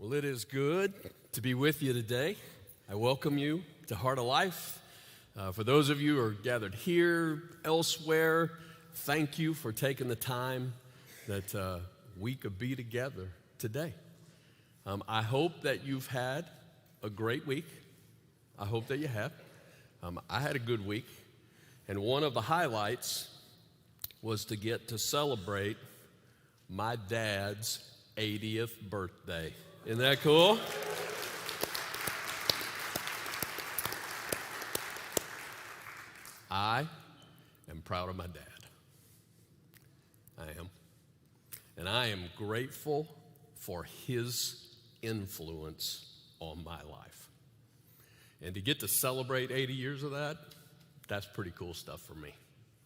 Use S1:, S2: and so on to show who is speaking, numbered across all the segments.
S1: Well, it is good to be with you today. I welcome you to Heart of Life. For those of you who are gathered here, elsewhere, thank you for taking the time that we could be together today. I hope that you've had a great week. I hope that you have. I had a good week, and one of the highlights was to get to celebrate my dad's 80th birthday. Isn't that cool? I am proud of my dad. I am. And I am grateful for his influence on my life. And to get to celebrate 80 years of that, that's pretty cool stuff for me.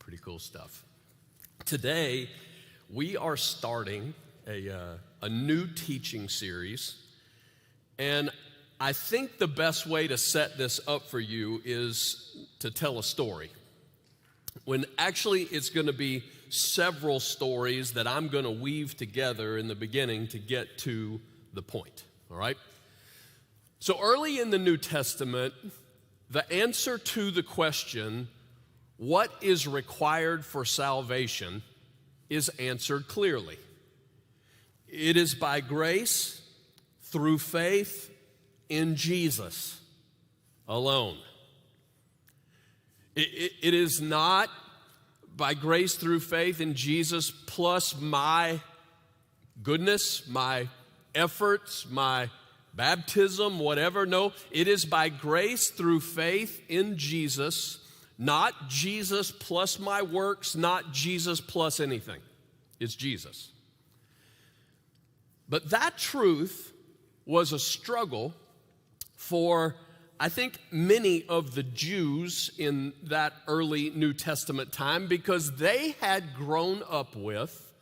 S1: Pretty cool stuff. Today, we are starting a new teaching series, and I think the best way to set this up for you is to tell a story. When actually it's going to be several stories that I'm going to weave together in the beginning to get to the point, all right? So early in the New Testament, the answer to the question, what is required for salvation, is answered clearly. It is by grace, through faith in Jesus alone. It is not by grace through faith in Jesus plus my goodness, my efforts, my baptism, whatever. No, it is by grace through faith in Jesus, not Jesus plus my works, not Jesus plus anything. It's Jesus. But that truth was a struggle for, I think, many of the Jews in that early New Testament time, because they had grown up with,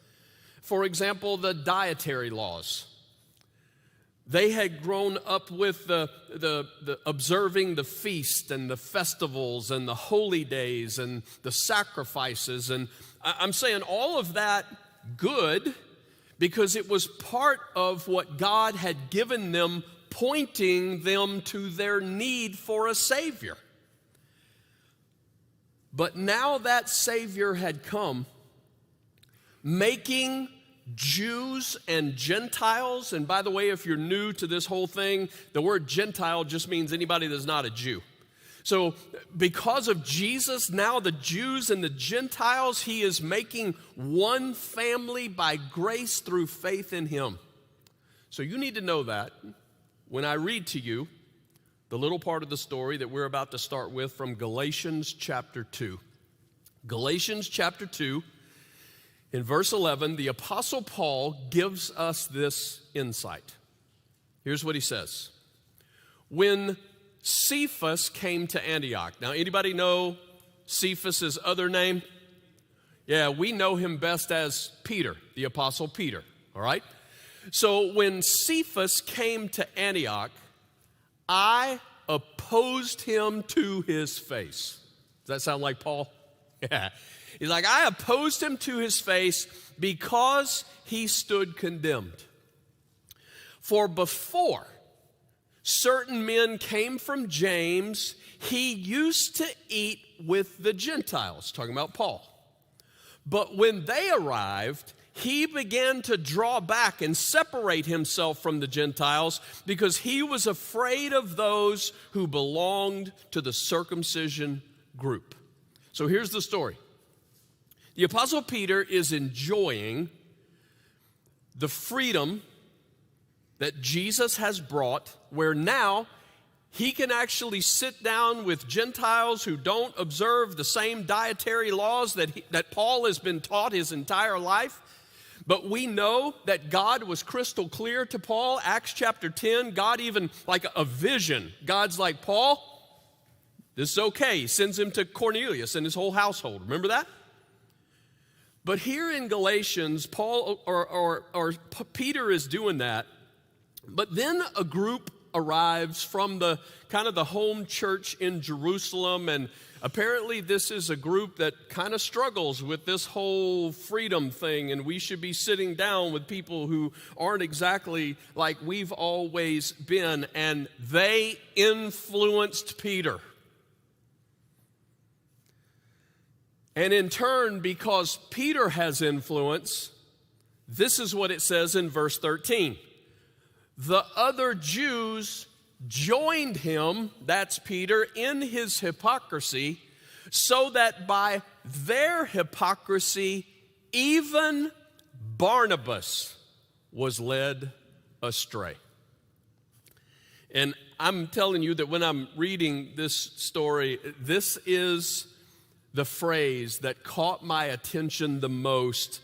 S1: for example, the dietary laws. They had grown up with the observing the feast and the festivals and the holy days and the sacrifices. And I'm saying all of that good, because it was part of what God had given them, pointing them to their need for a Savior. But now that Savior had come, making Jews and Gentiles, and by the way, if you're new to this whole thing, the word Gentile just means anybody that's not a Jew. So because of Jesus, now the Jews and the Gentiles, he is making one family by grace through faith in him. So you need to know that when I read to you the little part of the story that we're about to start with from Galatians chapter 2. Galatians chapter 2, in verse 11, the Apostle Paul gives us this insight. Here's what he says. When Cephas came to Antioch. Now, anybody know Cephas' other name? Yeah, we know him best as Peter, the Apostle Peter, all right? So when Cephas came to Antioch, I opposed him to his face. Does that sound like Paul? Yeah. He's like, I opposed him to his face because he stood condemned. For before certain men came from James, he used to eat with the Gentiles, talking about Paul. But when they arrived, he began to draw back and separate himself from the Gentiles because he was afraid of those who belonged to the circumcision group. So here's the story. The Apostle Peter is enjoying the freedom that Jesus has brought, where now he can actually sit down with Gentiles who don't observe the same dietary laws that Paul has been taught his entire life. But we know that God was crystal clear to Paul. Acts chapter 10, God even, like a vision, God's like, Paul, this is okay. He sends him to Cornelius and his whole household. Remember that? But here in Galatians, Paul or Peter is doing that. But then a group arrives from the kind of the home church in Jerusalem, and apparently this is a group that kind of struggles with this whole freedom thing, and we should be sitting down with people who aren't exactly like we've always been, and they influenced Peter. And in turn, because Peter has influence, this is what it says in verse 13. The other Jews joined him, that's Peter, in his hypocrisy, so that by their hypocrisy, even Barnabas was led astray. And I'm telling you that when I'm reading this story, this is the phrase that caught my attention the most.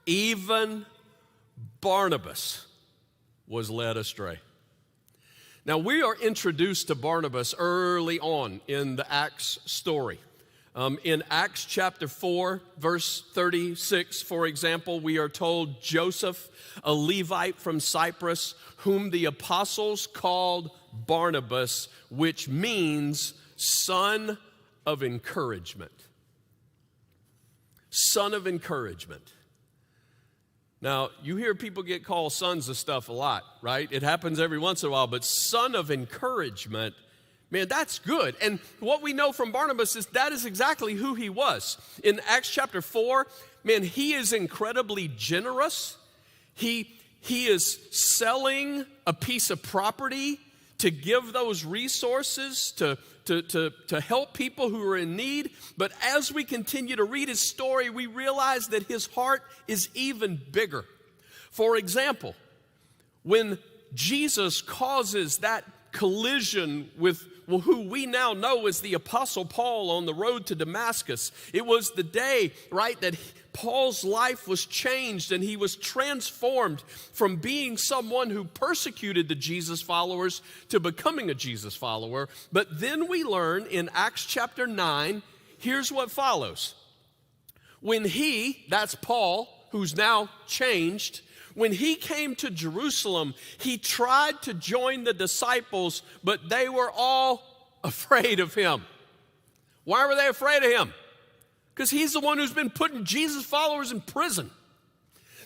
S1: Even Barnabas was led astray. Now, we are introduced to Barnabas early on in the Acts story. In Acts chapter 4, verse 36, for example, we are told Joseph, a Levite from Cyprus, whom the apostles called Barnabas, which means son of encouragement. Son of encouragement. Now, you hear people get called sons of stuff a lot, right? It happens every once in a while, but son of encouragement, man, that's good. And what we know from Barnabas is that is exactly who he was. In Acts chapter 4, man, he is incredibly generous. He is selling a piece of property to give those resources to help people who are in need. But as we continue to read his story, we realize that his heart is even bigger. For example, when Jesus causes that collision with who we now know as the Apostle Paul on the road to Damascus, it was the day, right, that Paul's life was changed and he was transformed from being someone who persecuted the Jesus followers to becoming a Jesus follower. But then we learn in Acts chapter 9, here's what follows. When he, that's Paul, who's now changed, when he came to Jerusalem, he tried to join the disciples, but they were all afraid of him. Why were they afraid of him? Because he's the one who's been putting Jesus followers in prison.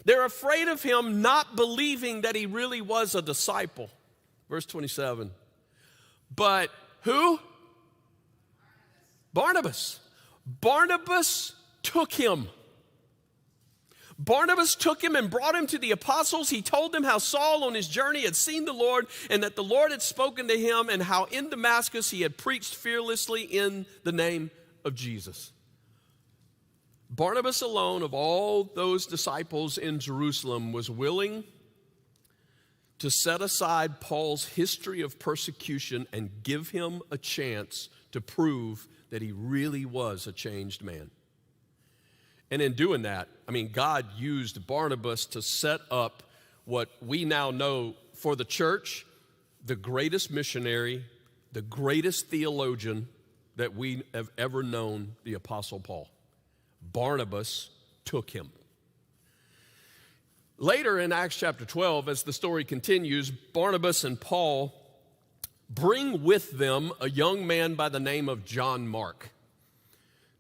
S1: They're afraid of him, not believing that he really was a disciple. Verse 27. But who? Barnabas. Barnabas took him. Barnabas took him and brought him to the apostles. He told them how Saul on his journey had seen the Lord and that the Lord had spoken to him and how in Damascus he had preached fearlessly in the name of Jesus. Barnabas alone of all those disciples in Jerusalem was willing to set aside Paul's history of persecution and give him a chance to prove that he really was a changed man. And in doing that, I mean, God used Barnabas to set up what we now know for the church, the greatest missionary, the greatest theologian that we have ever known, the Apostle Paul. Barnabas took him. Later in Acts chapter 12, as the story continues, Barnabas and Paul bring with them a young man by the name of John Mark.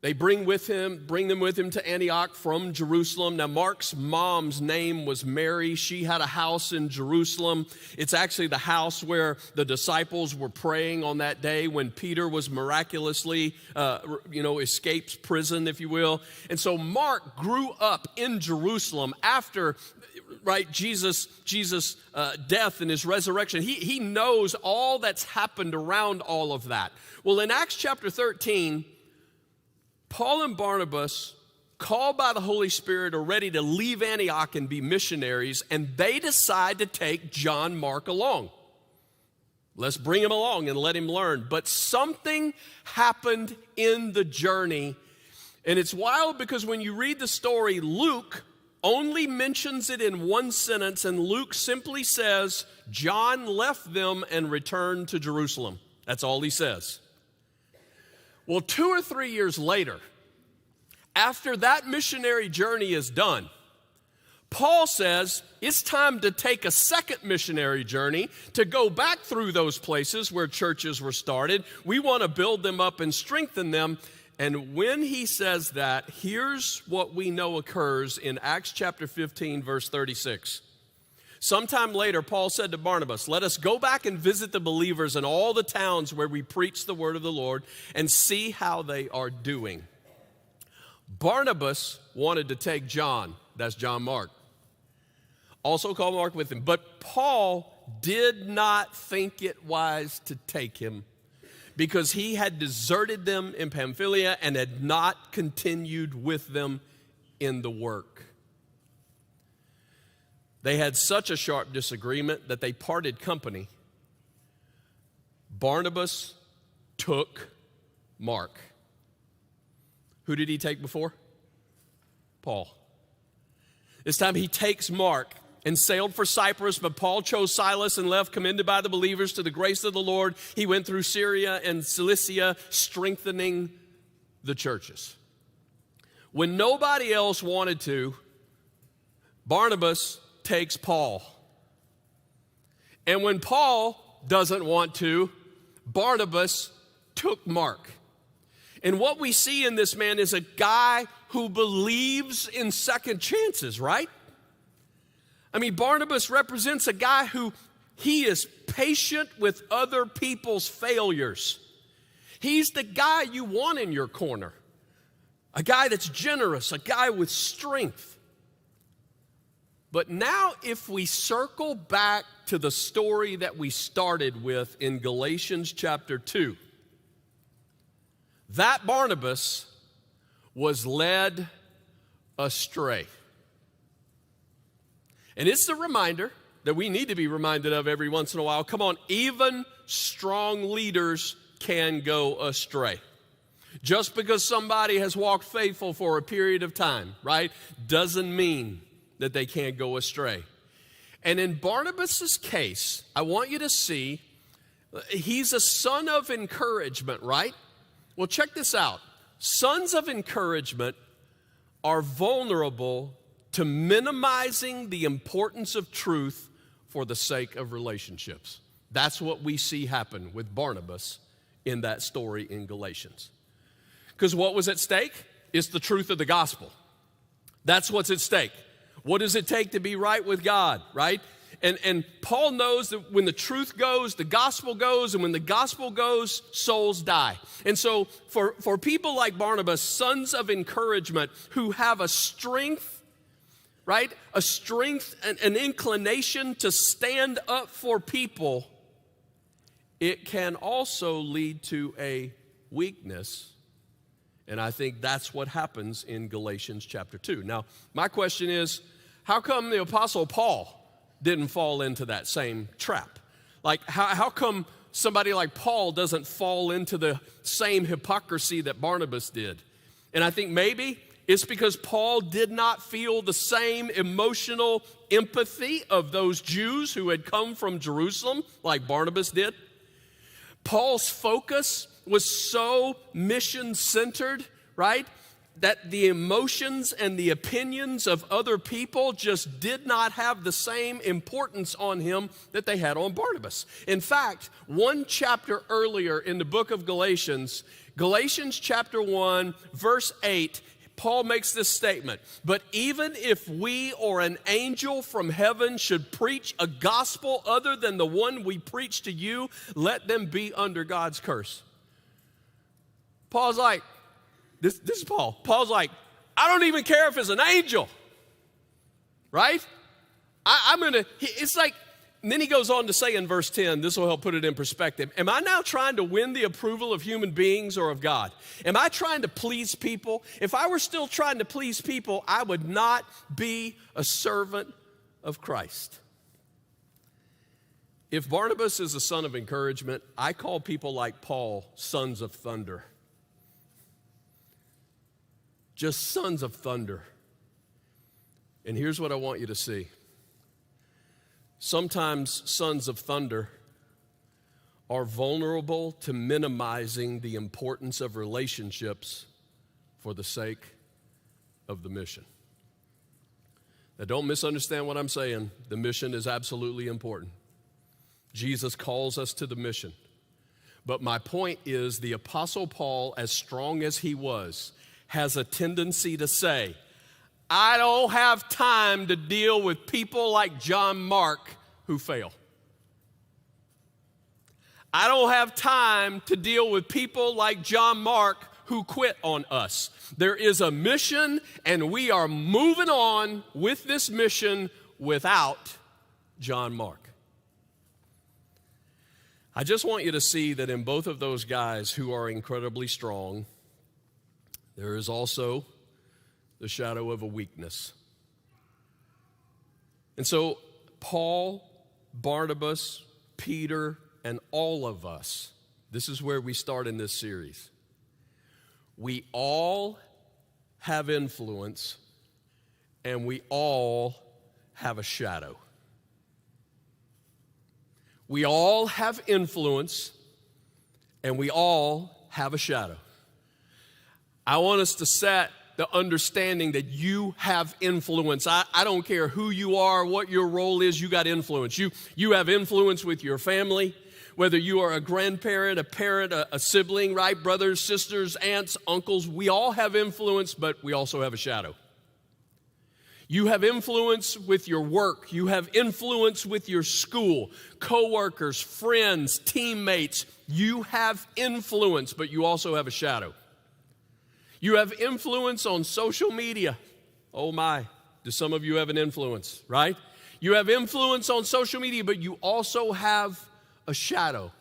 S1: They bring them with him to Antioch from Jerusalem. Now, Mark's mom's name was Mary. She had a house in Jerusalem. It's actually the house where the disciples were praying on that day when Peter was miraculously, escaped prison, if you will. And so Mark grew up in Jerusalem after, right, Jesus' death and his resurrection. He knows all that's happened around all of that. Well, in Acts chapter 13, Paul and Barnabas, called by the Holy Spirit, are ready to leave Antioch and be missionaries, and they decide to take John Mark along. Let's bring him along and let him learn. But something happened in the journey, and it's wild because when you read the story, Luke only mentions it in one sentence, and Luke simply says, John left them and returned to Jerusalem. That's all he says. Well, 2 or 3 years later, after that missionary journey is done, Paul says it's time to take a second missionary journey to go back through those places where churches were started. We want to build them up and strengthen them. And when he says that, here's what we know occurs in Acts chapter 15, verse 36. Sometime later, Paul said to Barnabas, "Let us go back and visit the believers in all the towns where we preach the word of the Lord and see how they are doing." Barnabas wanted to take John, that's John Mark, also called Mark, with him. But Paul did not think it wise to take him because he had deserted them in Pamphylia and had not continued with them in the work. They had such a sharp disagreement that they parted company. Barnabas took Mark. Who did he take before? Paul. This time he takes Mark and sailed for Cyprus, but Paul chose Silas and left, commended by the believers to the grace of the Lord. He went through Syria and Cilicia, strengthening the churches. When nobody else wanted to, Barnabas takes Paul. And when Paul doesn't want to, Barnabas took Mark. And what we see in this man is a guy who believes in second chances, right? I mean, Barnabas represents a guy who he is patient with other people's failures. He's the guy you want in your corner. A guy that's generous, a guy with strength. But now if we circle back to the story that we started with in Galatians chapter 2, that Barnabas was led astray. And it's a reminder that we need to be reminded of every once in a while. Come on, even strong leaders can go astray. Just because somebody has walked faithful for a period of time, right, doesn't mean that they can't go astray. And in Barnabas' case, I want you to see, he's a son of encouragement, right? Well, check this out. Sons of encouragement are vulnerable to minimizing the importance of truth for the sake of relationships. That's what we see happen with Barnabas in that story in Galatians. Because what was at stake? It's the truth of the gospel. That's what's at stake. What does it take to be right with God, right? And Paul knows that when the truth goes, the gospel goes, and when the gospel goes, souls die. And so for people like Barnabas, sons of encouragement who have a strength, right? A strength and an inclination to stand up for people, it can also lead to a weakness. And I think that's what happens in Galatians chapter 2. Now, my question is, how come the Apostle Paul didn't fall into that same trap? Like, how come somebody like Paul doesn't fall into the same hypocrisy that Barnabas did? And I think maybe it's because Paul did not feel the same emotional empathy of those Jews who had come from Jerusalem like Barnabas did. Paul's focus was so mission-centered, right, that the emotions and the opinions of other people just did not have the same importance on him that they had on Barnabas. In fact, one chapter earlier in the book of Galatians, Galatians chapter 1, verse 8, Paul makes this statement: "But even if we or an angel from heaven should preach a gospel other than the one we preach to you, let them be under God's curse." Paul's like, this is Paul. Paul's like, I don't even care if it's an angel, right? It's like, and then he goes on to say in verse 10, this will help put it in perspective. Am I now trying to win the approval of human beings or of God? Am I trying to please people? If I were still trying to please people, I would not be a servant of Christ. If Barnabas is a son of encouragement, I call people like Paul sons of thunder. Just sons of thunder. And here's what I want you to see. Sometimes sons of thunder are vulnerable to minimizing the importance of relationships for the sake of the mission. Now, don't misunderstand what I'm saying. The mission is absolutely important. Jesus calls us to the mission. But my point is, the Apostle Paul, as strong as he was, has a tendency to say, I don't have time to deal with people like John Mark who fail. I don't have time to deal with people like John Mark who quit on us. There is a mission, and we are moving on with this mission without John Mark. I just want you to see that in both of those guys who are incredibly strong, there is also the shadow of a weakness. And so Paul, Barnabas, Peter, and all of us, this is where we start in this series. We all have influence, and we all have a shadow. We all have influence, and we all have a shadow. I want us to set the understanding that you have influence. I don't care who you are, what your role is, you got influence. You have influence with your family, whether you are a grandparent, a parent, a sibling, right? Brothers, sisters, aunts, uncles. We all have influence, but we also have a shadow. You have influence with your work. You have influence with your school, coworkers, friends, teammates. You have influence, but you also have a shadow. You have influence on social media. Oh my, do some of you have an influence, right? You have influence on social media, but you also have a shadow.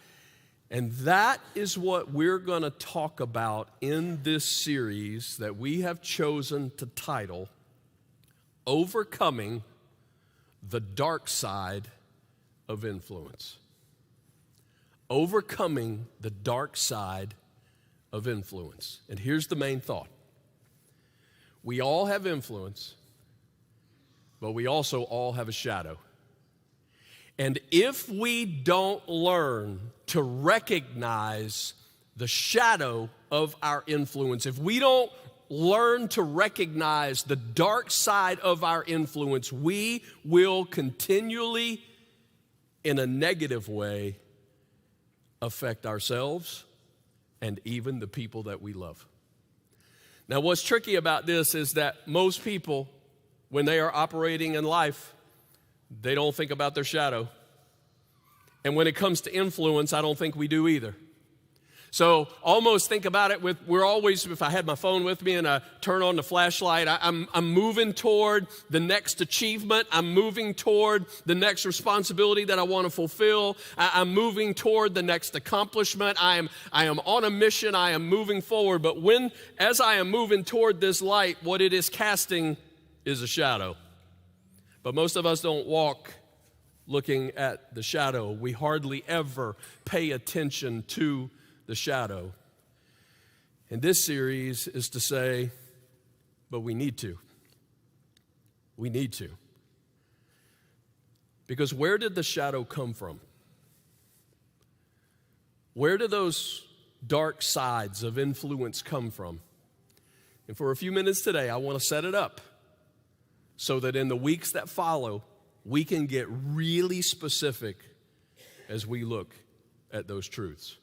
S1: And that is what we're going to talk about in this series that we have chosen to title Overcoming the Dark Side of Influence. Overcoming the dark side of influence. And here's the main thought. We all have influence, but we also all have a shadow. And if we don't learn to recognize the shadow of our influence, if we don't learn to recognize the dark side of our influence, we will continually, in a negative way, affect ourselves and even the people that we love. Now, what's tricky about this is that most people, when they are operating in life, they don't think about their shadow. And when it comes to influence, I don't think we do either. So almost think about it with, we're always, if I had my phone with me and I turn on the flashlight, I'm moving toward the next achievement. I'm moving toward the next responsibility that I want to fulfill. I'm moving toward the next accomplishment. I am on a mission. I am moving forward. But as I am moving toward this light, what it is casting is a shadow. But most of us don't walk looking at the shadow. We hardly ever pay attention to the shadow. And this series is to say, but we need to. We need to. Because where did the shadow come from? Where do those dark sides of influence come from? And for a few minutes today, I want to set it up so that in the weeks that follow, we can get really specific as we look at those truths.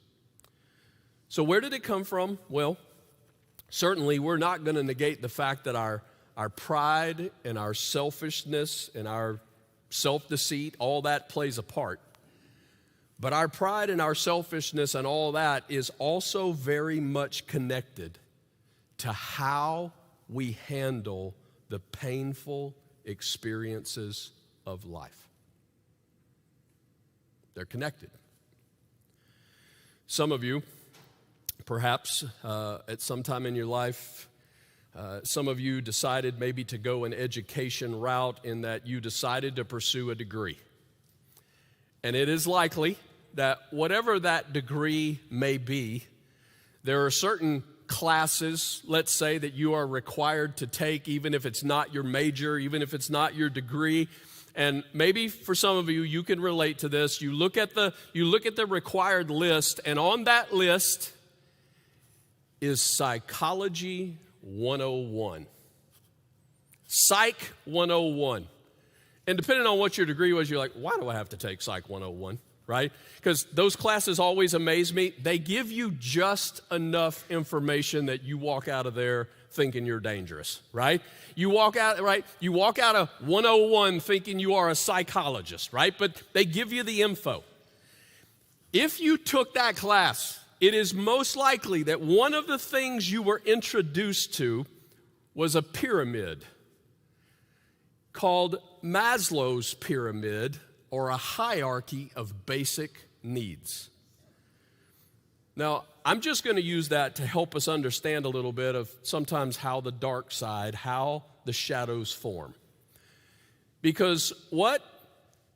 S1: So where did it come from? Well, certainly we're not going to negate the fact that our pride and our selfishness and our self-deceit, all that plays a part. But our pride and our selfishness and all that is also very much connected to how we handle the painful experiences of life. They're connected. Some of you, perhaps at some time in your life, some of you decided maybe to go an education route in that you decided to pursue a degree. And it is likely that whatever that degree may be, there are certain classes, let's say, that you are required to take, even if it's not your major, even if it's not your degree. And maybe for some of you, you can relate to this. You look at the required list, and on that list is Psychology 101. Psych 101. And depending on what your degree was, you're like, why do I have to take Psych 101, right? Because those classes always amaze me. They give you just enough information that you walk out of there thinking you're dangerous, right? You walk out of 101 thinking you are a psychologist, right? But they give you the info. If you took that class, it is most likely that one of the things you were introduced to was a pyramid called Maslow's pyramid, or a hierarchy of basic needs. Now, I'm just going to use that to help us understand a little bit of sometimes how the dark side, how the shadows form. Because what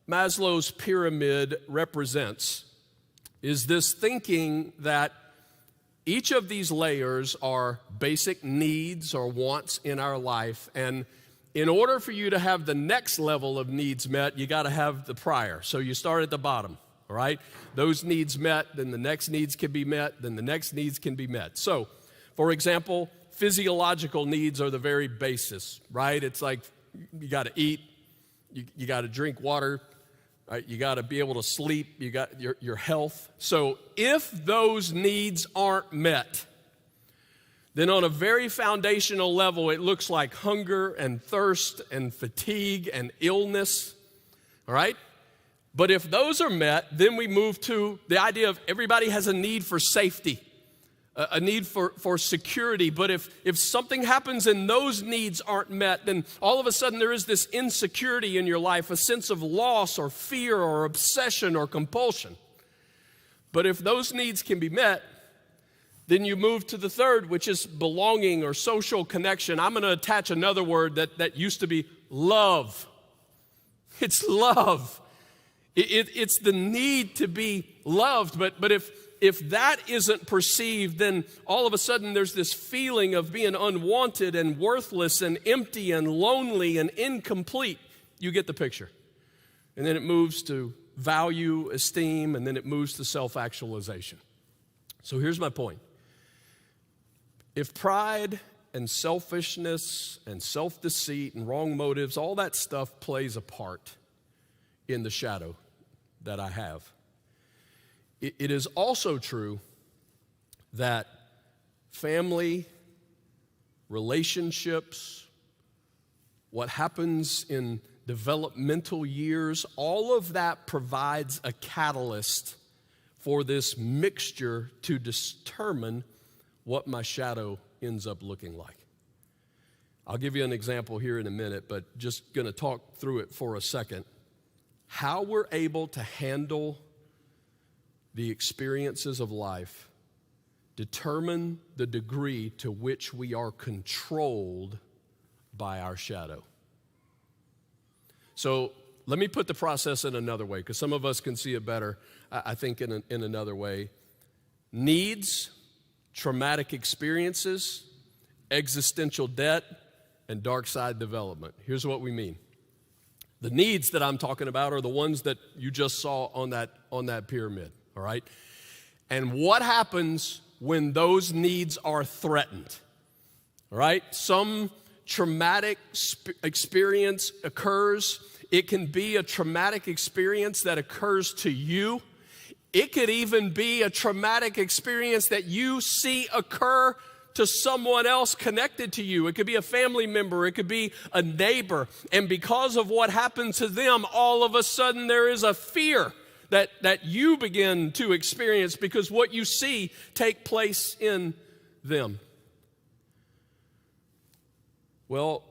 S1: Maslow's pyramid represents is this thinking that each of these layers are basic needs or wants in our life, and in order for you to have the next level of needs met, you got to have the prior. So you start at the bottom, all right? Those needs met, then the next needs can be met, then the next needs can be met. So, for example, physiological needs are the very basis, right? It's like you got to eat, you got to drink water, right? You got to be able to sleep, you got your health. So if those needs aren't met, then on a very foundational level, it looks like hunger and thirst and fatigue and illness, all right? But if those are met, then we move to the idea of everybody has a need for safety, a need for security. But if something happens and those needs aren't met, then all of a sudden there is this insecurity in your life, a sense of loss or fear or obsession or compulsion. But if those needs can be met, then you move to the third, which is belonging or social connection. I'm going to attach another word that used to be love. It's love. It's the need to be loved. But if that isn't perceived, then all of a sudden there's this feeling of being unwanted and worthless and empty and lonely and incomplete. You get the picture. And then it moves to value, esteem, and then it moves to self-actualization. So here's my point. If pride and selfishness and self-deceit and wrong motives, all that stuff plays a part in the shadow that I have, it is also true that family, relationships, what happens in developmental years, all of that provides a catalyst for this mixture to determine what my shadow ends up looking like. I'll give you an example here in a minute, but just going to talk through it for a second. How we're able to handle the experiences of life determine the degree to which we are controlled by our shadow. So let me put the process in another way, because some of us can see it better, I think, in another way. Needs, traumatic experiences, existential debt, and dark side development. Here's what we mean. The needs that I'm talking about are the ones that you just saw on that pyramid, all right? And what happens when those needs are threatened, all right? Some traumatic experience occurs. It can be a traumatic experience that occurs to you. It could even be a traumatic experience that you see occur to someone else connected to you. It could be a family member. It could be a neighbor. And because of what happened to them, all of a sudden there is a fear that you begin to experience because what you see take place in them. Well,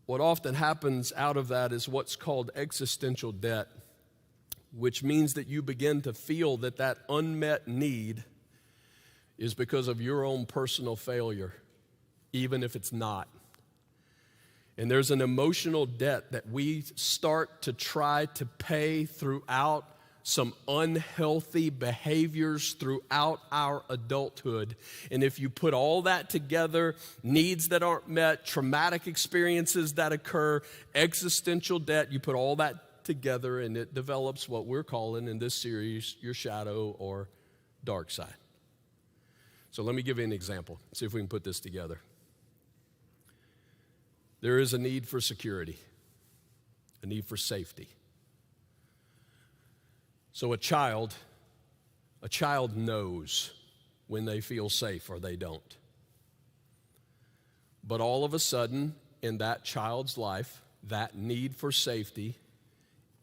S1: what often happens out of that is what's called existential debt, which means that you begin to feel that unmet need is because of your own personal failure, even if it's not. And there's an emotional debt that we start to try to pay throughout some unhealthy behaviors throughout our adulthood. And if you put all that together, needs that aren't met, traumatic experiences that occur, existential debt, you put all that together and it develops what we're calling in this series your shadow or dark side. So let me give you an example. See if we can put this together. there is a need for security, a need for safety. So a child knows when they feel safe or they don't. But all of a sudden, in that child's life, that need for safety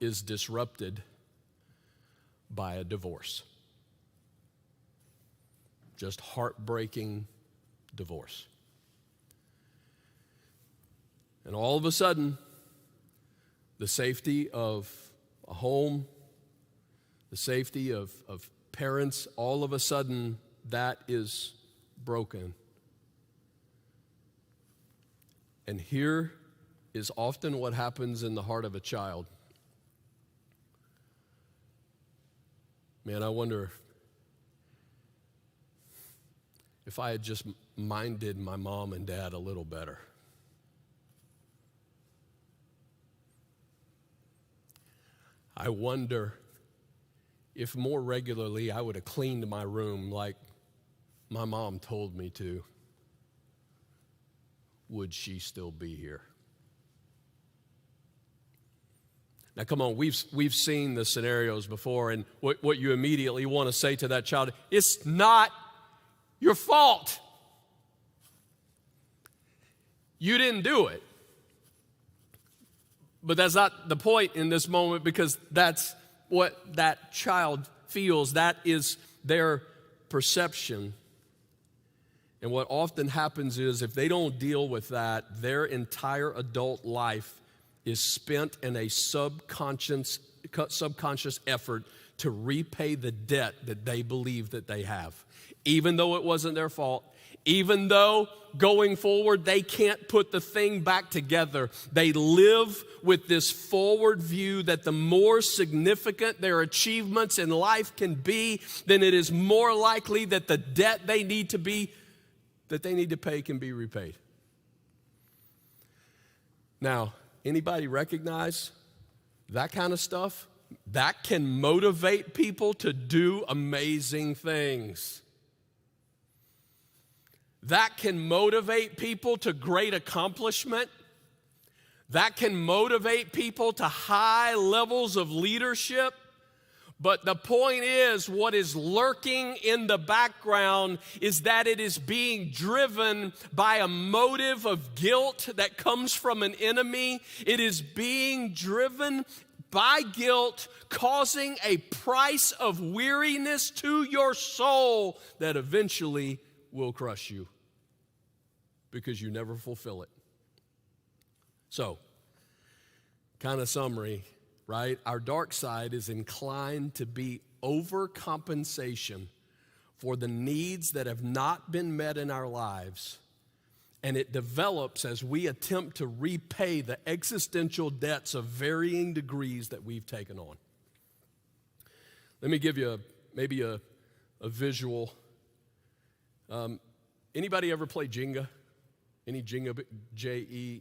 S1: is disrupted by a divorce. Just heartbreaking divorce. And all of a sudden, the safety of a home, the safety of parents, all of a sudden, that is broken. And here is often what happens in the heart of a child. Man, I wonder if I had just minded my mom and dad a little better. I wonder if more regularly I would have cleaned my room like my mom told me to. Would she still be here? Now, come on, we've seen the scenarios before, and what you immediately want to say to that child, it's not your fault. You didn't do it. But that's not the point in this moment, because that's what that child feels. That is their perception. And what often happens is, if they don't deal with that, their entire adult life is spent in a subconscious effort to repay the debt that they believe that they have. Even though it wasn't their fault, even though going forward they can't put the thing back together, they live with this forward view that the more significant their achievements in life can be, then it is more likely that the debt they need to pay can be repaid. Now, anybody recognize that kind of stuff? That can motivate people to do amazing things. That can motivate people to great accomplishment. That can motivate people to high levels of leadership. But the point is, what is lurking in the background is that it is being driven by a motive of guilt that comes from an enemy. It is being driven by guilt, causing a price of weariness to your soul that eventually will crush you because you never fulfill it. So, kind of summary, right? Our dark side is inclined to be overcompensation for the needs that have not been met in our lives, and it develops as we attempt to repay the existential debts of varying degrees that we've taken on. Let me give you maybe a visual. Anybody ever play Jenga? Any Jenga, Jenga?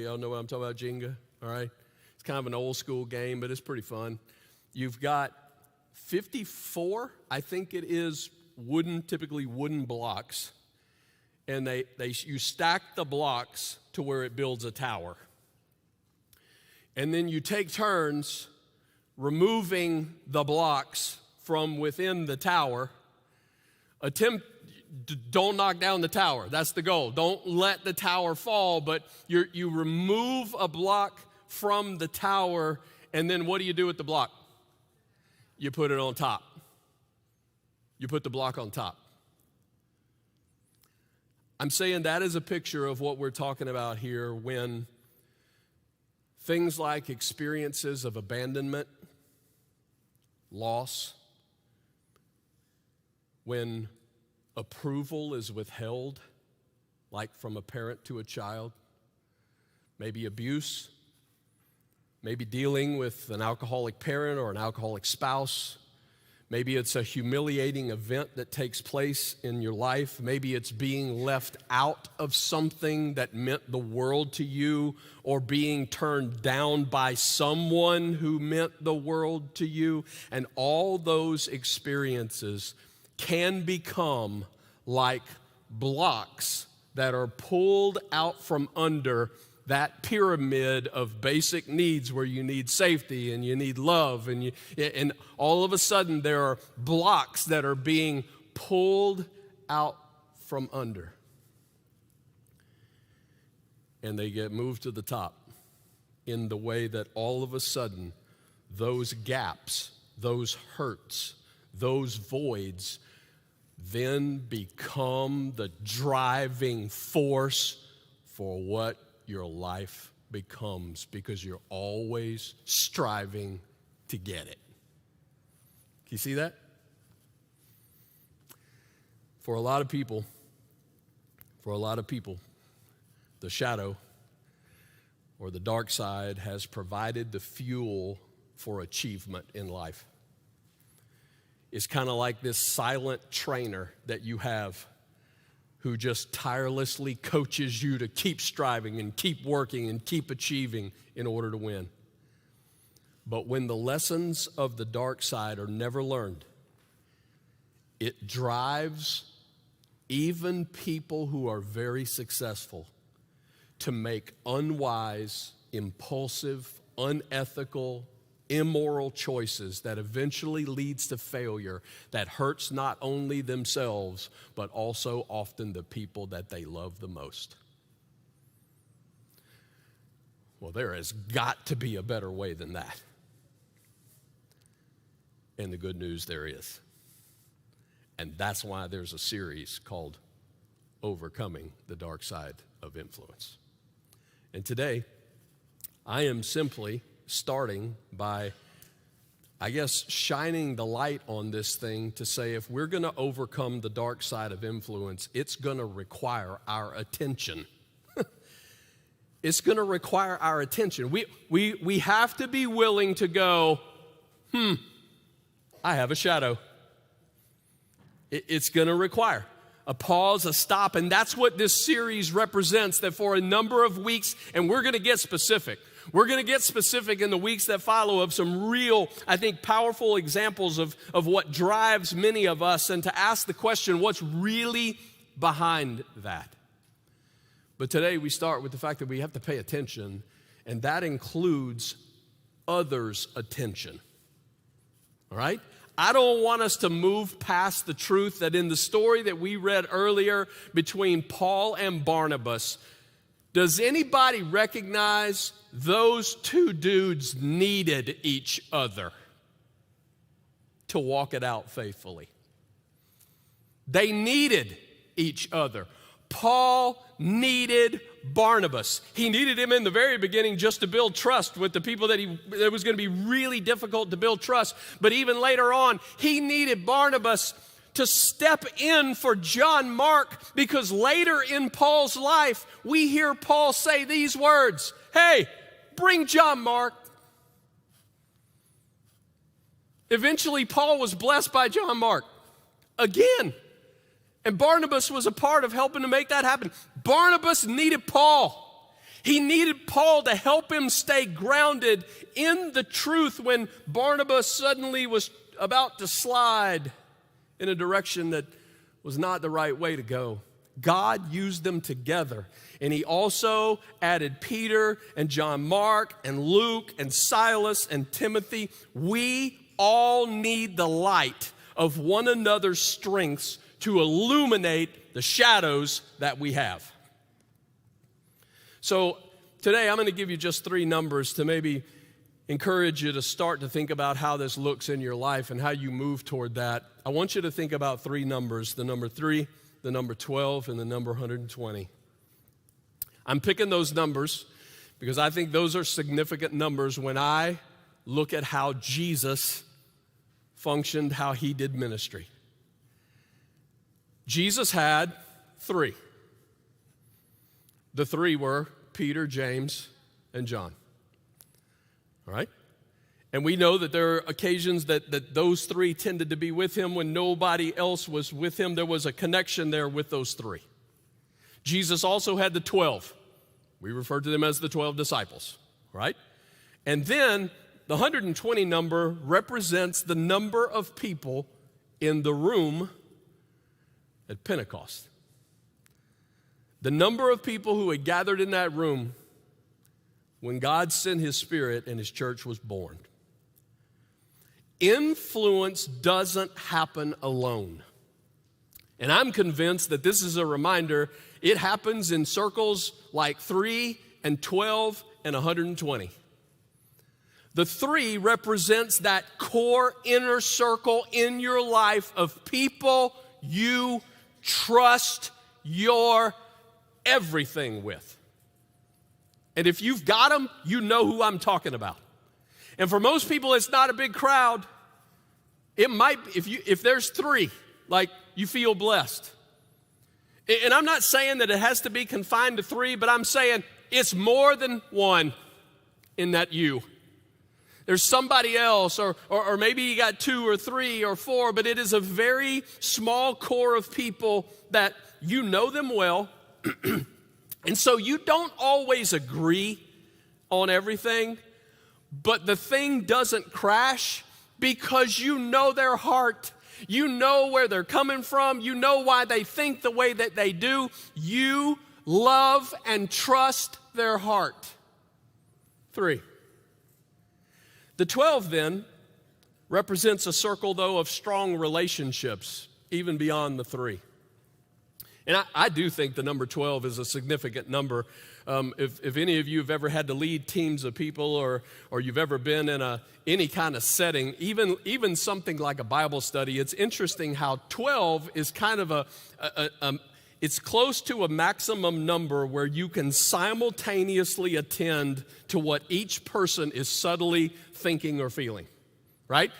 S1: Y'all know what I'm talking about, Jenga? All right. It's kind of an old school game, but it's pretty fun. You've got 54, I think it is, typically wooden blocks. And you stack the blocks to where it builds a tower. And then you take turns removing the blocks from within the tower. Don't knock down the tower. That's the goal. Don't let the tower fall, but you remove a block from the tower, and then what do you do with the block? You put it on top. You put the block on top. I'm saying that is a picture of what we're talking about here when things like experiences of abandonment, loss, when approval is withheld, like from a parent to a child, maybe abuse, maybe dealing with an alcoholic parent or an alcoholic spouse. Maybe it's a humiliating event that takes place in your life. Maybe it's being left out of something that meant the world to you, or being turned down by someone who meant the world to you. And all those experiences can become like blocks that are pulled out from under that pyramid of basic needs where you need safety and you need love, and all of a sudden there are blocks that are being pulled out from under. And they get moved to the top in the way that all of a sudden those gaps, those hurts, those voids then become the driving force for what your life becomes, because you're always striving to get it. Can you see that? For a lot of people, the shadow or the dark side has provided the fuel for achievement in life. It's kind of like this silent trainer that you have who just tirelessly coaches you to keep striving and keep working and keep achieving in order to win. But when the lessons of the dark side are never learned, it drives even people who are very successful to make unwise, impulsive, unethical, immoral choices that eventually leads to failure that hurts not only themselves, but also often the people that they love the most. Well, there has got to be a better way than that. And the good news, there is. And that's why there's a series called Overcoming the Dark Side of Influence. And today, I am simply starting by, shining the light on this thing to say if we're going to overcome the dark side of influence, it's going to require our attention. It's going to require our attention. We have to be willing to go, I have a shadow. It's going to require a pause, a stop, and that's what this series represents, that for a number of weeks, and we're going to get specific. We're going to get specific in the weeks that follow of some real, I think, powerful examples of what drives many of us, and to ask the question, what's really behind that? But today we start with the fact that we have to pay attention, and that includes others' attention. All right? I don't want us to move past the truth that in the story that we read earlier between Paul and Barnabas, does anybody recognize those two dudes needed each other to walk it out faithfully? They needed each other. Paul needed Barnabas. He needed him in the very beginning just to build trust with the people that it was going to be really difficult to build trust. But even later on, he needed Barnabas to step in for John Mark, because later in Paul's life, we hear Paul say these words, hey, bring John Mark. Eventually, Paul was blessed by John Mark again. And Barnabas was a part of helping to make that happen. Barnabas needed Paul. He needed Paul to help him stay grounded in the truth when Barnabas suddenly was about to slide in a direction that was not the right way to go. God used them together. And he also added Peter and John Mark and Luke and Silas and Timothy. We all need the light of one another's strengths to illuminate the shadows that we have. So today I'm going to give you just 3 numbers to maybe encourage you to start to think about how this looks in your life and how you move toward that. I want you to think about 3 numbers, the number 3, the number 12, and the number 120. I'm picking those numbers because I think those are significant numbers when I look at how Jesus functioned, how he did ministry. Jesus had 3. The 3 were Peter, James, and John. All right? And we know that there are occasions that those 3 tended to be with him when nobody else was with him. There was a connection there with those 3. Jesus also had the 12. We refer to them as the 12 disciples, right? And then the 120 number represents the number of people in the room at Pentecost. The number of people who had gathered in that room when God sent his Spirit and his church was born. Influence doesn't happen alone. And I'm convinced that this is a reminder. It happens in circles like 3 and 12 and 120. The 3 represents that core inner circle in your life of people you trust your everything with. And if you've got them, you know who I'm talking about. And for most people, it's not a big crowd. It might, if there's 3, like, you feel blessed. And I'm not saying that it has to be confined to 3, but I'm saying it's more than 1 in that you. There's somebody else, or maybe you got 2 or 3 or 4, but it is a very small core of people that you know them well. And so you don't always agree on everything, but the thing doesn't crash because you know their heart. You know where they're coming from. You know why they think the way that they do. You love and trust their heart. 3. The 12 then represents a circle, though, of strong relationships, even beyond the 3. And I do think the number 12 is a significant number. If any of you have ever had to lead teams of people, or you've ever been in any kind of setting, even something like a Bible study, it's interesting how 12 is kind of it's close to a maximum number where you can simultaneously attend to what each person is subtly thinking or feeling, right?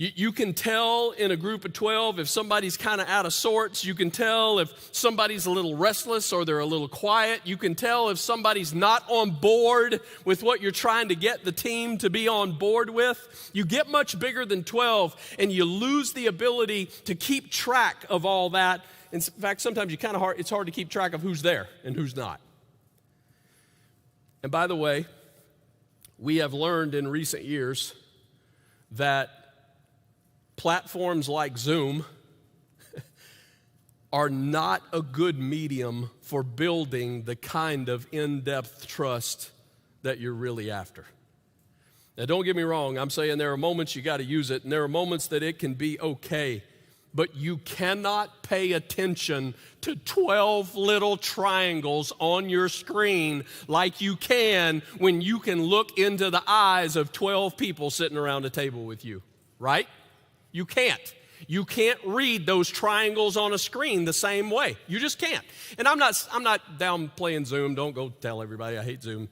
S1: You can tell in a group of 12 if somebody's kind of out of sorts. You can tell if somebody's a little restless or they're a little quiet. You can tell if somebody's not on board with what you're trying to get the team to be on board with. You get much bigger than 12 and you lose the ability to keep track of all that. In fact, sometimes it's hard to keep track of who's there and who's not. And by the way, we have learned in recent years that platforms like Zoom are not a good medium for building the kind of in-depth trust that you're really after. Now, don't get me wrong. I'm saying there are moments you got to use it, and there are moments that it can be okay. But you cannot pay attention to 12 little triangles on your screen like you can when you can look into the eyes of 12 people sitting around a table with you, right? You can't. You can't read those triangles on a screen the same way. You just can't. And I'm not down playing Zoom. Don't go tell everybody I hate Zoom.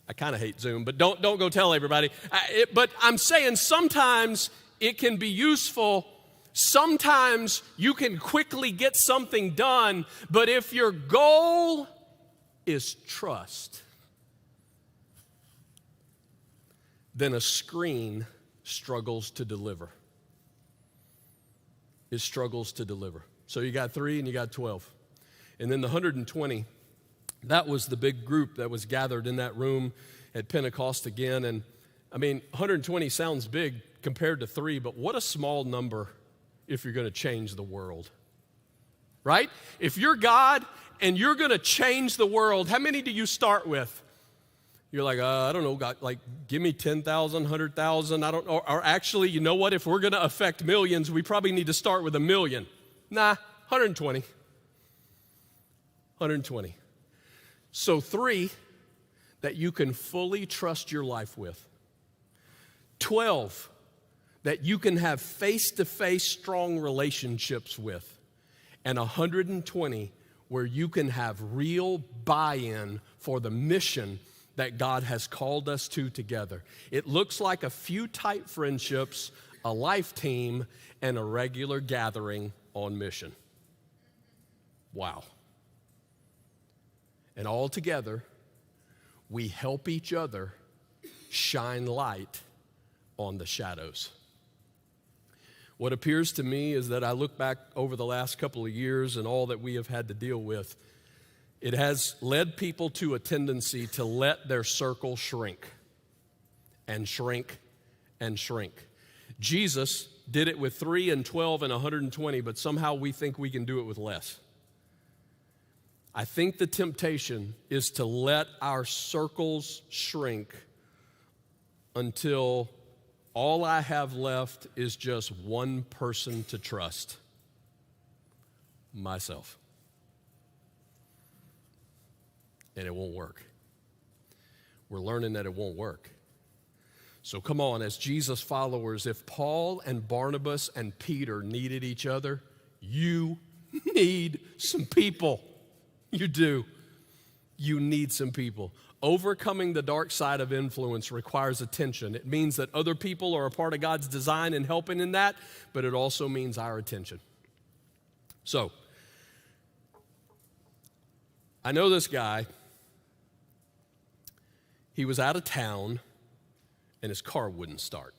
S1: I kind of hate Zoom, but don't go tell everybody. But I'm saying sometimes it can be useful. Sometimes you can quickly get something done, but if your goal is trust, then a screen struggles to deliver. It struggles to deliver. So you got 3 and you got 12. And then the 120, that was the big group that was gathered in that room at Pentecost again. And I mean, 120 sounds big compared to 3, but what a small number if you're going to change the world, right? If you're God and you're going to change the world, how many do you start with? You're like, I don't know, God, like, give me 10,000, 100,000. I don't know. Or actually, you know what? If we're going to affect millions, we probably need to start with 1 million. Nah, 120. 120. So 3 that you can fully trust your life with. 12 that you can have face-to-face strong relationships with. And 120 where you can have real buy-in for the mission that God has called us to together. It looks like a few tight friendships, a life team, and a regular gathering on mission. Wow. And all together, we help each other shine light on the shadows. What appears to me is that I look back over the last couple of years and all that we have had to deal with, it has led people to a tendency to let their circle shrink and shrink and shrink. Jesus did it with 3 and 12 and 120, but somehow we think we can do it with less. I think the temptation is to let our circles shrink until all I have left is just one person to trust: myself. And it won't work. We're learning that it won't work. So come on, as Jesus followers, if Paul and Barnabas and Peter needed each other, you need some people. You do. You need some people. Overcoming the dark side of influence requires attention. It means that other people are a part of God's design and helping in that, but it also means our attention. So, I know this guy. He was out of town, and his car wouldn't start.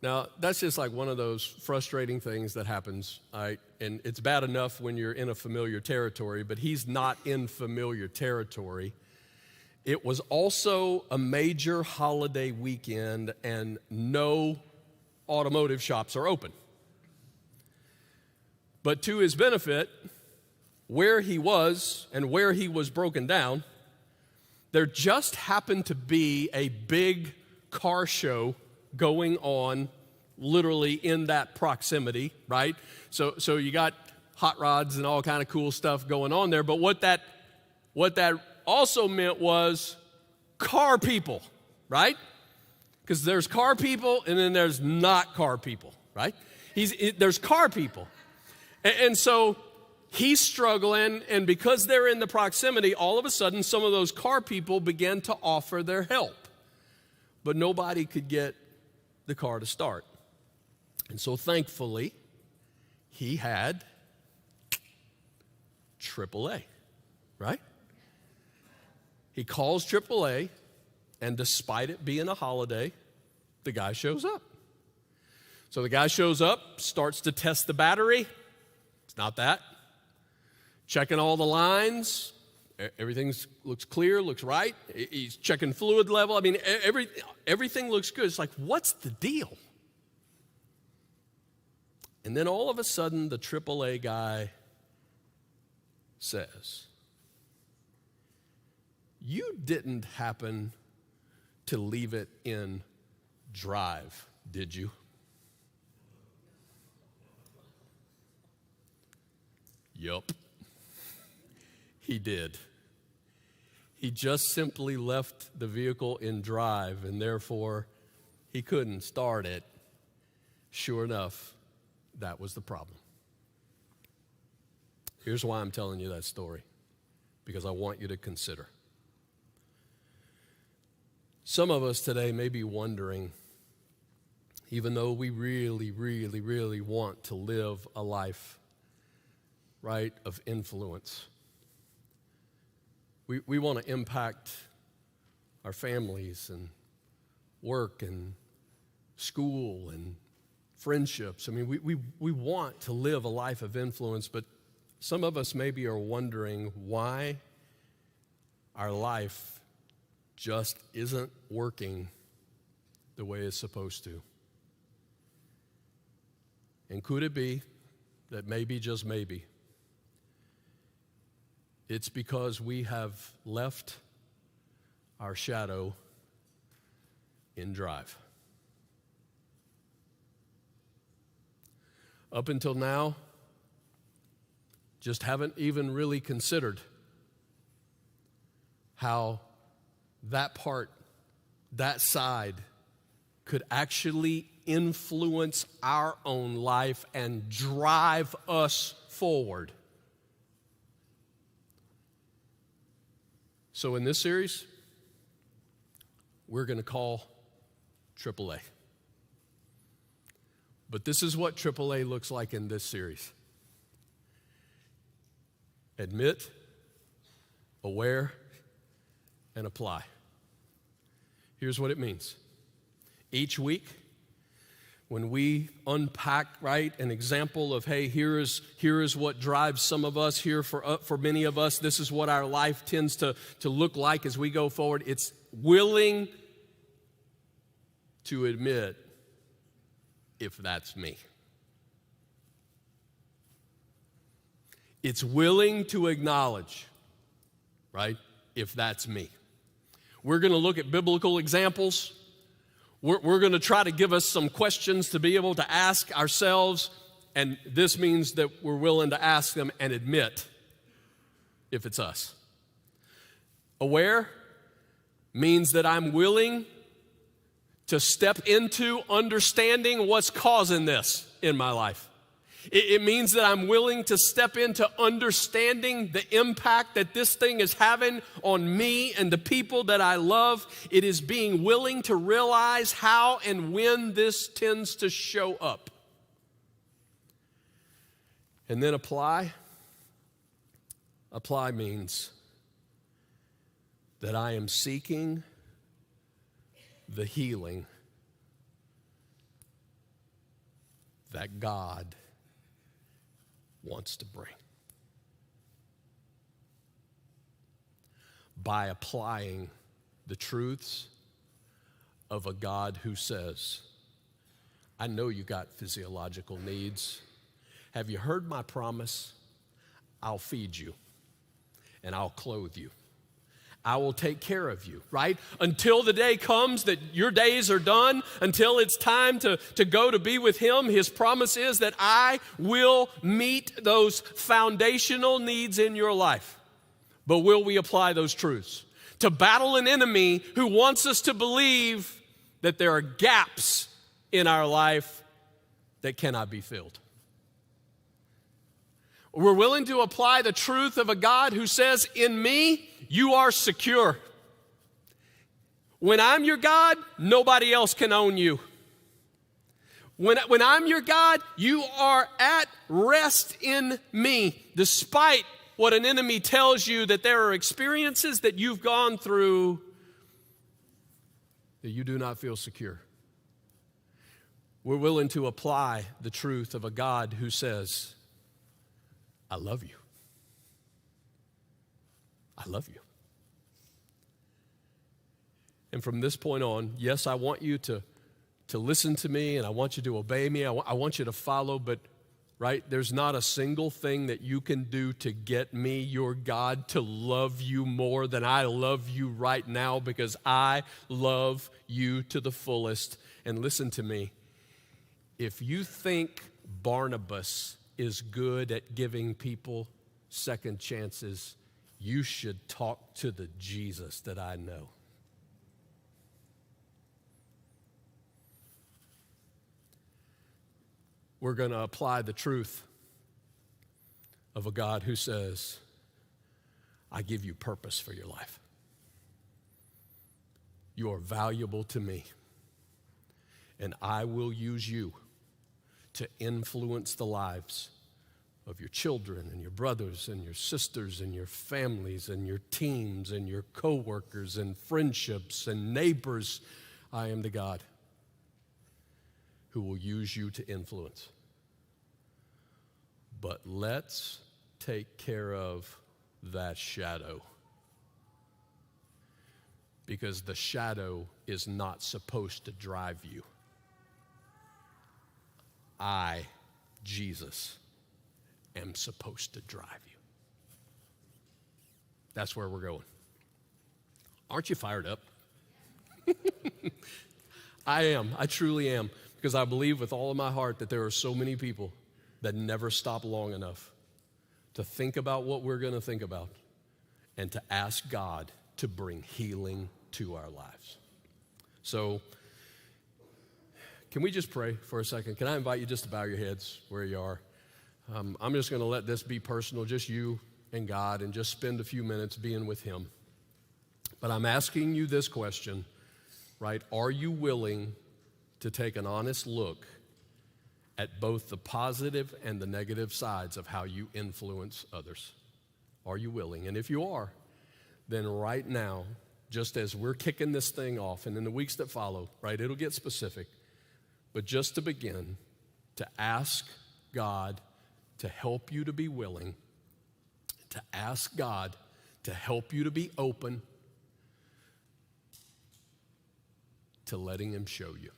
S1: Now, that's just like one of those frustrating things that happens, right? And it's bad enough when you're in a familiar territory, but he's not in familiar territory. It was also a major holiday weekend, and no automotive shops are open. But to his benefit, where he was and where he was broken down, there just happened to be a big car show going on literally in that proximity, right? So you got hot rods and all kind of cool stuff going on there, but what that also meant was car people, right? Because there's car people and then there's not car people, right? There's car people. And so he's struggling, and because they're in the proximity, all of a sudden some of those car people began to offer their help. But nobody could get the car to start. And so thankfully, he had AAA, right? He calls AAA, and despite it being a holiday, the guy shows up. So the guy shows up, starts to test the battery. It's not that. Checking all the lines. Everything looks clear, looks right. He's checking fluid level. I mean, everything looks good. It's like, what's the deal? And then all of a sudden, the AAA guy says, "You didn't happen to leave it in drive, did you?" Yup, he did. He just simply left the vehicle in drive, and therefore he couldn't start it. Sure enough, that was the problem. Here's why I'm telling you that story, because I want you to consider. Some of us today may be wondering, even though we really, really, really want to live a life, right, of influence. We want to impact our families and work and school and friendships. I mean, we want to live a life of influence, but some of us maybe are wondering why our life just isn't working the way it's supposed to. And could it be that maybe, just maybe, it's because we have left our shadow in drive? Up until now, just haven't even really considered how that part, that side, could actually influence our own life and drive us forward. So in this series, we're going to call AAA. But this is what AAA looks like in this series: admit, aware, and apply. Here's what it means. Each week, when we unpack, right, an example of, hey, here is what drives some of us, here for many of us, this is what our life tends to look like as we go forward. It's willing to admit, if that's me. It's willing to acknowledge, right, if that's me. We're going to look at biblical examples. We're going to try to give us some questions to be able to ask ourselves, and this means that we're willing to ask them and admit if it's us. Aware means that I'm willing to step into understanding what's causing this in my life. It means that I'm willing to step into understanding the impact that this thing is having on me and the people that I love. It is being willing to realize how and when this tends to show up. And then apply. Apply means that I am seeking the healing that God wants to bring. By applying the truths of a God who says, I know you got physiological needs. Have you heard my promise? I'll feed you and I'll clothe you. I will take care of you, right? Until the day comes that your days are done, until it's time to go to be with Him, His promise is that I will meet those foundational needs in your life. But will we apply those truths? To battle an enemy who wants us to believe that there are gaps in our life that cannot be filled. We're willing to apply the truth of a God who says, in me, you are secure. When I'm your God, nobody else can own you. When I'm your God, you are at rest in me, despite what an enemy tells you that there are experiences that you've gone through that you do not feel secure. We're willing to apply the truth of a God who says, I love you. I love you. And from this point on, yes, I want you to listen to me and I want you to obey me. I want you to follow, but right, there's not a single thing that you can do to get me, your God, to love you more than I love you right now, because I love you to the fullest. And listen to me, if you think Barnabas is good at giving people second chances, you should talk to the Jesus that I know. We're going to apply the truth of a God who says, I give you purpose for your life. You are valuable to me, and I will use you to influence the lives of your children and your brothers and your sisters and your families and your teams and your coworkers and friendships and neighbors. I am the God who will use you to influence. But let's take care of that shadow, because the shadow is not supposed to drive you. I, Jesus, am supposed to drive you. That's where we're going. Aren't you fired up? I am. I truly am. Because I believe with all of my heart that there are so many people that never stop long enough to think about what we're going to think about and to ask God to bring healing to our lives. So, can we just pray for a second? Can I invite you just to bow your heads where you are? I'm just going to let this be personal, just you and God, and just spend a few minutes being with Him. But I'm asking you this question, right? Are you willing to take an honest look at both the positive and the negative sides of how you influence others? Are you willing? And if you are, then right now, just as we're kicking this thing off, and in the weeks that follow, right, it'll get specific, but just to begin to ask God to help you to be willing, to ask God to help you to be open to letting Him show you.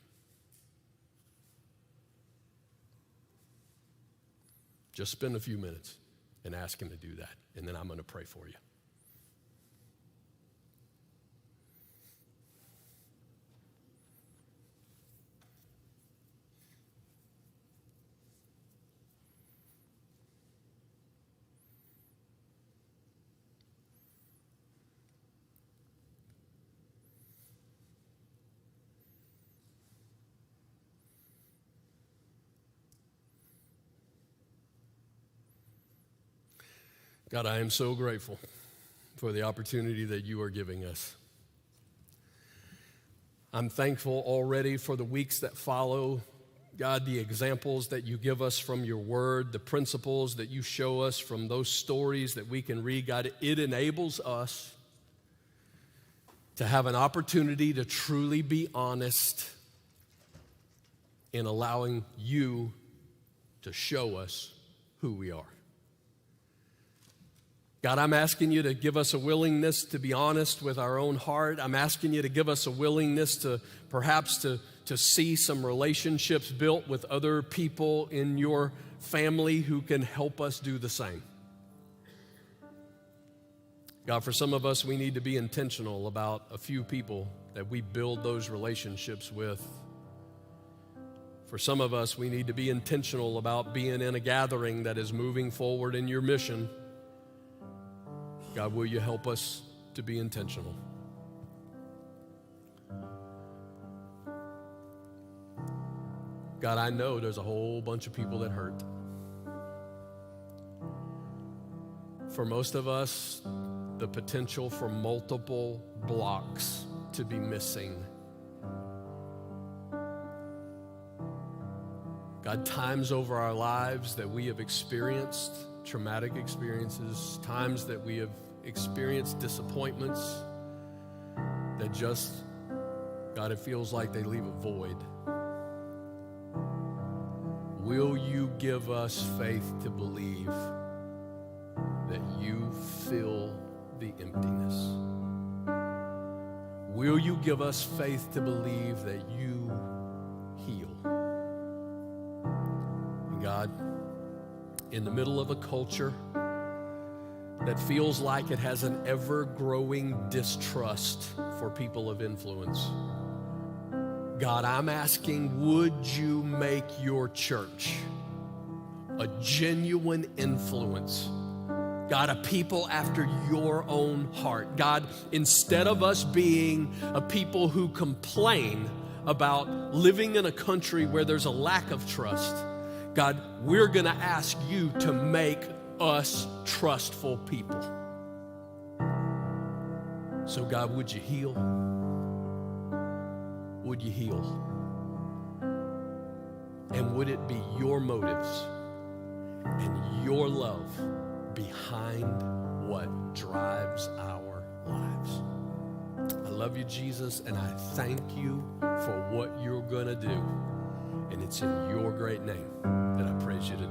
S1: Just spend a few minutes and ask him to do that. And then I'm going to pray for you. God, I am so grateful for the opportunity that you are giving us. I'm thankful already for the weeks that follow. God, the examples that you give us from your word, the principles that you show us from those stories that we can read, God, it enables us to have an opportunity to truly be honest in allowing you to show us who we are. God, I'm asking you to give us a willingness to be honest with our own heart. I'm asking you to give us a willingness to perhaps to see some relationships built with other people in your family who can help us do the same. God, for some of us, we need to be intentional about a few people that we build those relationships with. For some of us, we need to be intentional about being in a gathering that is moving forward in your mission. God, will you help us to be intentional? God, I know there's a whole bunch of people that hurt. For most of us, the potential for multiple blocks to be missing. God, times over our lives that we have experienced traumatic experiences, times that we have experienced disappointments that just, God, it feels like they leave a void. Will you give us faith to believe that you fill the emptiness? Will you give us faith to believe that you heal? And God, in the middle of a culture that feels like it has an ever-growing distrust for people of influence, God, I'm asking, would you make your church a genuine influence? God, a people after your own heart. God, instead of us being a people who complain about living in a country where there's a lack of trust, God, we're going to ask you to make us trustful people. So God, would you heal? Would you heal? And would it be your motives and your love behind what drives our lives? I love you, Jesus, and I thank you for what you're going to do. And it's in your great name that I praise you today.